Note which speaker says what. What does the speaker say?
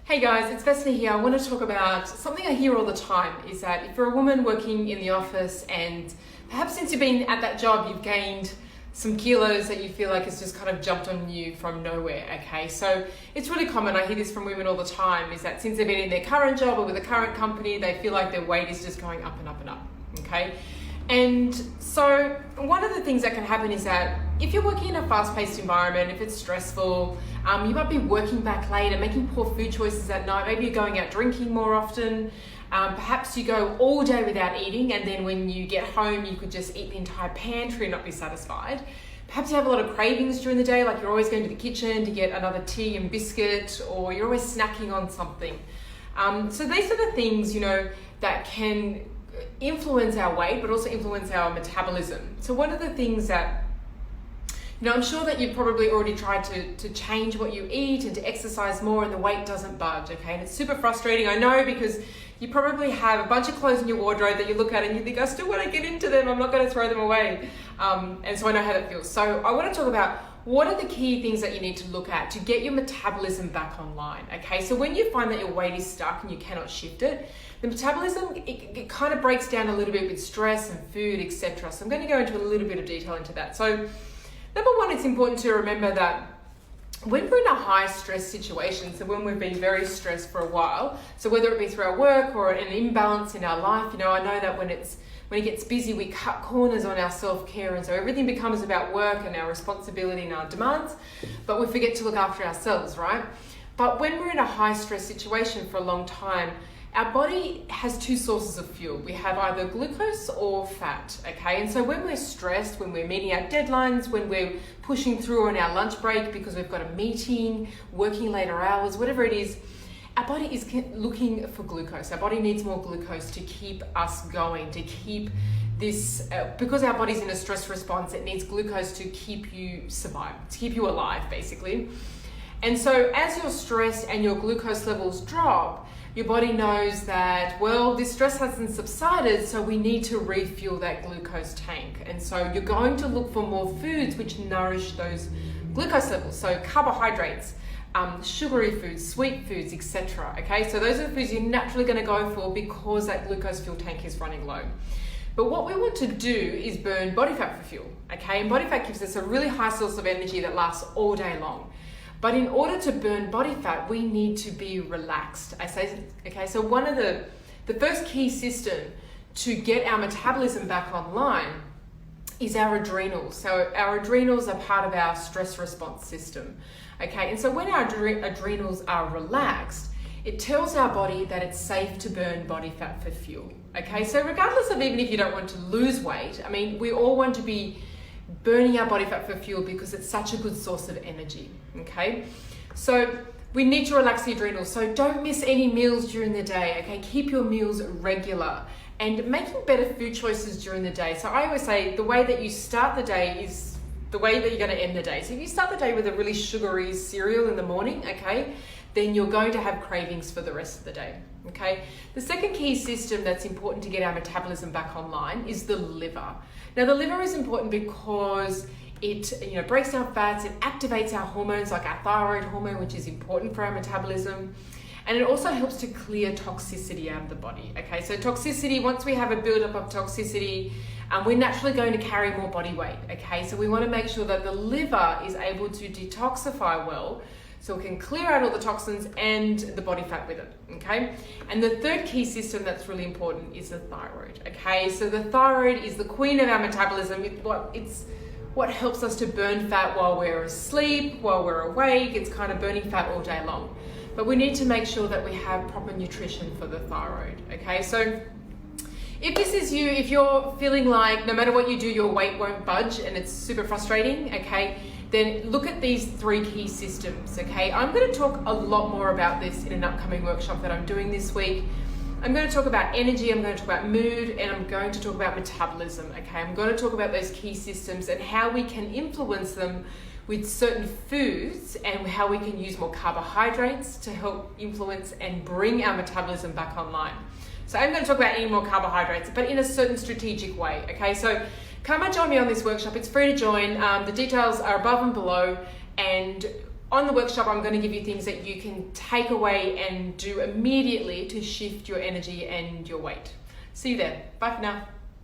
Speaker 1: Hey guys, it's Bethany here. I want to talk about something I hear all the time is that if you're a woman working in the office and perhaps since you've been at that job, you've gained some kilos that you feel like it's just kind of jumped on you from nowhere, okay? So it's really common, I hear this from women all the time, is that since they've been in their current job or with a current company, they feel like their weight is just going up and up and up, okay? And so one of the things that can happen is that if you're working in a fast-paced environment, if it's stressful, you might be working back late and making poor food choices at night. Maybe you're going out drinking more often. Perhaps you go all day without eating, and then when you get home, you could just eat the entire pantry and not be satisfied. Perhaps you have a lot of cravings during the day, like you're always going to the kitchen to get another tea and biscuit, or you're always snacking on something. So these are the things, that can influence our weight, but also influence our metabolism. So one of the things that I'm sure that you've probably already tried to change what you eat and to exercise more, and the weight doesn't budge, okay? And it's super frustrating, I know, because you probably have a bunch of clothes in your wardrobe that you look at and you think, I still want to get into them, I'm not going to throw them away. And so I know how that feels. So I want to talk about what are the key things that you need to look at to get your metabolism back online, okay? So when you find that your weight is stuck and you cannot shift it, the metabolism, it kind of breaks down a little bit with stress and food, etc. So I'm going to go into a little bit of detail into that. So number one, it's important to remember that when we're in a high stress situation, so when we've been very stressed for a while, so whether it be through our work or an imbalance in our life, I know that when it gets busy, we cut corners on our self-care, and so everything becomes about work and our responsibility and our demands, but we forget to look after ourselves, right? But when we're in a high stress situation for a long time, our body has two sources of fuel. We have either glucose or fat, okay? And so when we're stressed, when we're meeting our deadlines, when we're pushing through on our lunch break because we've got a meeting, working later hours, whatever it is, our body is looking for glucose. Our body needs more glucose to keep us going, to keep this, because our body's in a stress response, it needs glucose to keep you survive, to keep you alive, basically. And so as you're stressed and your glucose levels drop, your body knows that, well, this stress hasn't subsided, so we need to refuel that glucose tank. And so you're going to look for more foods which nourish those glucose levels. So carbohydrates, sugary foods, sweet foods, etc. Okay, so those are the foods you're naturally going to go for because that glucose fuel tank is running low. But what we want to do is burn body fat for fuel, okay? And body fat gives us a really high source of energy that lasts all day long. But in order to burn body fat, we need to be relaxed. So one of the first key system to get our metabolism back online is our adrenals. So our adrenals are part of our stress response system, okay? And so when our adrenals are relaxed, it tells our body that it's safe to burn body fat for fuel, okay? So regardless of even if you don't want to lose weight, we all want to be burning our body fat for fuel because it's such a good source of energy, okay? So we need to relax the adrenals. So don't miss any meals during the day, okay? Keep your meals regular and making better food choices during the day. So I always say the way that you start the day is the way that you're going to end the day. So if you start the day with a really sugary cereal in the morning, okay, then you're going to have cravings for the rest of the day, okay? The second key system that's important to get our metabolism back online is the liver. Now, the liver is important because it breaks down fats, it activates our hormones like our thyroid hormone, which is important for our metabolism, and it also helps to clear toxicity out of the body, okay? So toxicity, once we have a buildup of toxicity, we're naturally going to carry more body weight, okay? So we want to make sure that the liver is able to detoxify well, so it can clear out all the toxins and the body fat with it, okay? And the third key system that's really important is the thyroid, okay? So the thyroid is the queen of our metabolism. It's what helps us to burn fat while we're asleep, while we're awake. It's kind of burning fat all day long. But we need to make sure that we have proper nutrition for the thyroid, okay? So if this is you, if you're feeling like no matter what you do, your weight won't budge and it's super frustrating, okay, then look at these three key systems, okay? I'm going to talk a lot more about this in an upcoming workshop that I'm doing this week. I'm going to talk about energy, I'm going to talk about mood, and I'm going to talk about metabolism, okay? I'm going to talk about those key systems and how we can influence them with certain foods and how we can use more carbohydrates to help influence and bring our metabolism back online. So I'm going to talk about eating more carbohydrates, but in a certain strategic way, okay? So come and join me on this workshop. It's free to join. The details are above and below, and on the workshop, I'm going to give you things that you can take away and do immediately to shift your energy and your weight. See you there. Bye for now.